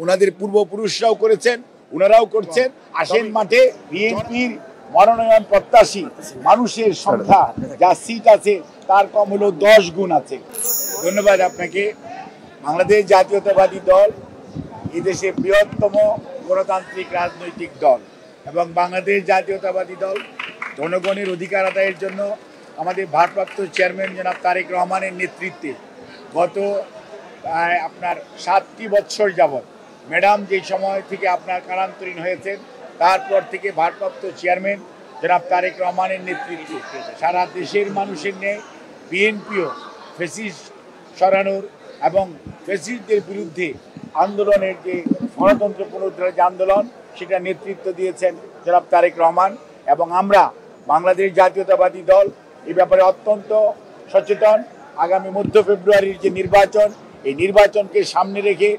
ওনাদের পূর্বপুরুষরাও করেছেন, ওনারাও করছেন। আসেন মাঠে বিএনপির মনোনয়ন প্রত্যাশী মানুষের সংখ্যা যা সিট আছে তার কম হলো 10 গুণ আছে। ধন্যবাদ আপনাকে। বাংলাদেশ জাতীয়তাবাদী দল এদেশে বৃহত্তম গণতান্ত্রিক রাজনৈতিক দল এবং বাংলাদেশ জাতীয়তাবাদী দল জনগণের অধিকার আদায়ের জন্য আমাদের ভারপ্রাপ্ত চেয়ারম্যান জনাব তারেক রহমানের নেতৃত্বে গত আপনার 7টি বছর যাবৎ ম্যাডাম যে সময় থেকে আপনার কারান্তরীণ হয়েছেন তারপর থেকে ভারপ্রাপ্ত চেয়ারম্যান জনাব তারেক রহমানের নেতৃত্বে সারা দেশের মানুষের নিয়ে বিএনপিও ফ্যাসিস্ট সরানোর এবং ফ্যাসিস্টদের বিরুদ্ধে আন্দোলনের যে গণতন্ত্র পুনরুদ্ধারের যে আন্দোলন সেটা নেতৃত্ব দিয়েছেন জনাব তারেক রহমান। এবং আমরা বাংলাদেশ জাতীয়তাবাদী দল এই ব্যাপারে অত্যন্ত সচেতন। আগামী মধ্য ফেব্রুয়ারির যে নির্বাচন, এই নির্বাচনকে সামনে রেখে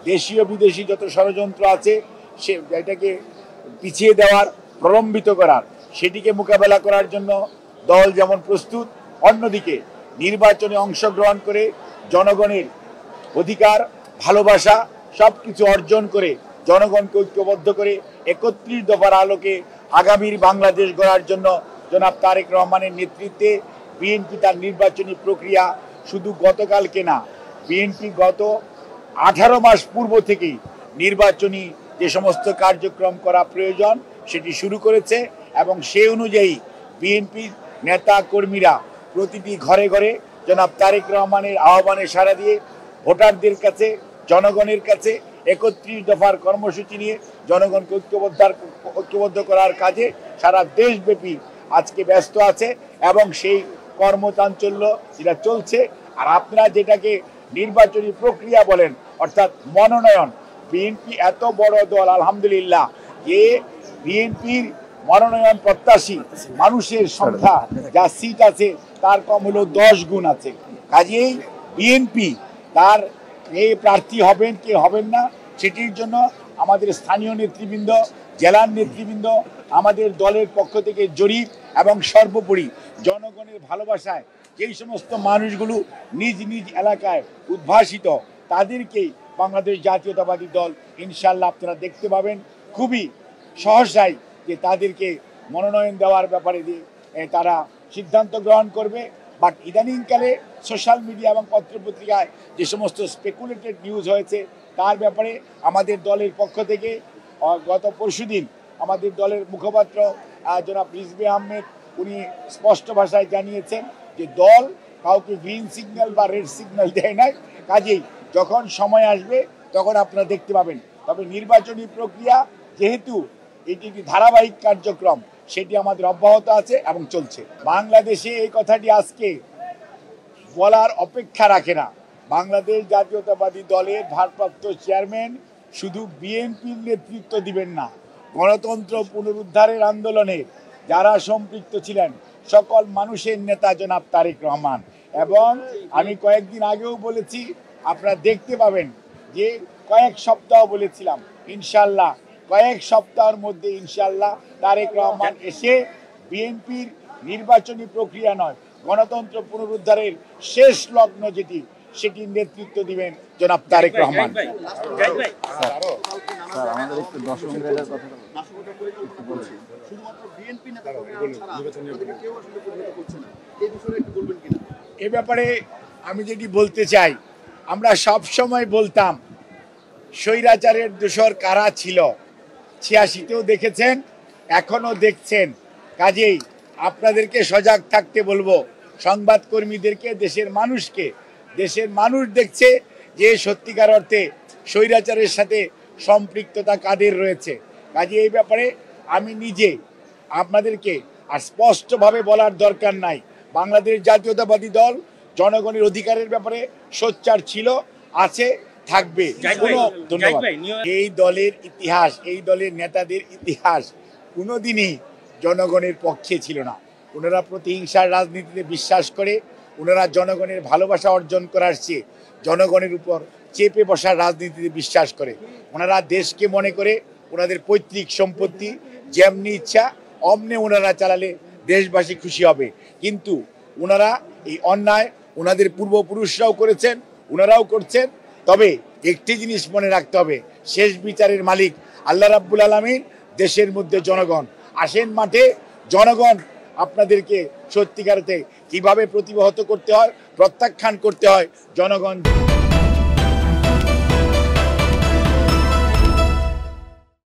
দেশীয় বিদেশি যত ষড়যন্ত্র আছে সে এটাকে পিছিয়ে দেওয়ার, প্রলম্বিত করার, সেটিকে মোকাবেলা করার জন্য দল যেমন প্রস্তুত, অন্যদিকে নির্বাচনে অংশগ্রহণ করে জনগণের অধিকার, ভালোবাসা সব কিছু অর্জন করে জনগণকে ঐক্যবদ্ধ করে 31 দফার আলোকে আগামীর বাংলাদেশ গড়ার জন্য জনাব তারেক রহমানের নেতৃত্বে বিএনপি তার নির্বাচনী প্রক্রিয়া শুধু গতকালকে না, বিএনপি গত 18 মাস পূর্ব থেকেই নির্বাচনী যে সমস্ত কার্যক্রম করা প্রয়োজন সেটি শুরু করেছে। এবং সেই অনুযায়ী বিএনপির নেতা কর্মীরা প্রতিটি ঘরে ঘরে জনাব তারেক রহমানের আহ্বানে সাড়া দিয়ে ভোটারদের কাছে, জনগণের কাছে 31 দফার কর্মসূচি নিয়ে জনগণকে ঐক্যবদ্ধ করার কাজে সারা দেশব্যাপী আজকে ব্যস্ত আছে এবং সেই কর্মচাঞ্চল্য যেটা চলছে। আর আপনারা যেটাকে নির্বাচনী প্রক্রিয়া বলেন, অর্থাৎ মনোনয়ন, বিএনপি এত বড় দল আলহামদুলিল্লাহ যে বিএনপির মনোনয়ন প্রত্যাশী মানুষের সংখ্যা যা সিট আছে তার কম হলো 10 গুণ আছে। কাজেই বিএনপি তার কে প্রার্থী হবেন কে হবেন না সেটির জন্য আমাদের স্থানীয় নেতৃবৃন্দ, জেলার নেতৃবৃন্দ, আমাদের দলের পক্ষ থেকে জরিপ এবং সর্বোপরি জনগণের ভালোবাসায় যেই সমস্ত মানুষগুলো নিজ নিজ এলাকায় উদ্ভাসিত তাদেরকেই বাংলাদেশ জাতীয়তাবাদী দল ইনশাল্লাহ আপনারা দেখতে পাবেন খুবই সহসাই যে তাদেরকে মনোনয়ন দেওয়ার ব্যাপারে দিয়ে তারা সিদ্ধান্ত গ্রহণ করবে। বাট ইদানিংকালে সোশ্যাল মিডিয়া এবং পত্রপত্রিকায় যে সমস্ত স্পেকুলেটেড নিউজ হয়েছে তার ব্যাপারে আমাদের দলের পক্ষ থেকে গত পরশুদিন আমাদের দলের মুখপাত্র জনাব রিজভী আহমেদ উনি স্পষ্ট ভাষায় জানিয়েছেন যে দল কাউকে গ্রিন সিগন্যাল বা রেড সিগন্যাল দেয় নাই। কাজেই যখন সময় আসবে তখন আপনারা দেখতে পাবেন। তবে নির্বাচনী প্রক্রিয়া যেহেতু এটি একটি ধারাবাহিক কার্যক্রম সেটি আমাদের অব্যাহত আছে এবং চলছে। বাংলাদেশে এই কথাটি আজকে বলার অপেক্ষা রাখে না। বাংলাদেশ জাতীয়তাবাদী দলের ভারপ্রাপ্ত চেয়ারম্যান শুধু বিএনপির নেতৃত্ব দিবেন না, গণতন্ত্র পুনরুদ্ধারের আন্দোলনে যারা সম্পৃক্ত ছিলেন সকল মানুষের নেতা জনাব তারেক রহমান। এবং আমি কয়েকদিন আগেও বলেছি, আপনারা দেখতে পাবেন যে কয়েক সপ্তাহ বলেছিলাম, ইনশাল্লাহ কয়েক সপ্তাহের মধ্যে ইনশাল্লাহ তারেক রহমান এসে বিএনপির নির্বাচনী প্রক্রিয়া নয়, গণতন্ত্র পুনরুদ্ধারের শেষ লগ্ন যেটি সেটির নেতৃত্ব দিবেন জনাব তারেক রহমান। এ ব্যাপারে আমি যেটি বলতে চাই, আমরা সব সময় বলতাম স্বৈরাচারের দোসর কারা ছিল, 86তেও দেখেছেন, এখনো দেখছেন। কাজেই আপনাদেরকে সজাগ থাকতে বলবো, সংবাদকর্মীদেরকে, দেশের মানুষকে। দেশের মানুষ দেখছে যে সত্যিকার অর্থে স্বৈরাচারের সাথে সম্পৃক্ততা কাদের রয়েছে। কাজে এই ব্যাপারে আমি নিজে আপনাদেরকে আর স্পষ্টভাবে বলার দরকার নাই, বাংলাদেশ জাতীয়তাবাদী দল জনগণের অধিকারের ব্যাপারে সোচ্চার ছিল, আছে, থাকবে। ধন্যবাদ। এই দলের ইতিহাস, এই দলের নেতাদের ইতিহাস কোনোদিনই জনগণের পক্ষে ছিল না। ওনারা প্রতিহিংসার রাজনীতিতে বিশ্বাস করে, ওনারা জনগণের ভালোবাসা অর্জন করার চেয়ে জনগণের উপর চেপে বসার রাজনীতিতে বিশ্বাস করে। ওনারা দেশকে মনে করে ওনাদের পৈতৃক সম্পত্তি যেমনি ইচ্ছা অমনে ওনারা চালালে দেশবাসী খুশি হবে। কিন্তু ওনারা এই অন্যায় ওনাদের পূর্বপুরুষরাও করেছেন, ওনারাও করছেন। তবে একটি জিনিস মনে রাখতে হবে, শেষ বিচারের মালিক আল্লাহ রাব্বুল আলামিন, দেশের মধ্যে জনগণ। আসেন মাঠে, জনগণ আপনাদেরকে সত্যিকারতে কিভাবে প্রতিহত করতে হয়, প্রত্যাখ্যান করতে হয়, জনগণ